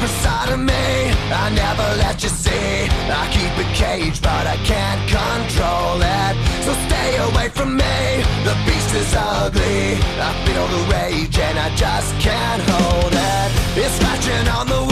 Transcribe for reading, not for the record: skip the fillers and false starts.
deeper side of me I never let you see. I keep it caged but I can't control it. So stay away from me, the beast is ugly. I feel the rage and I just can't hold it. It's scratching on the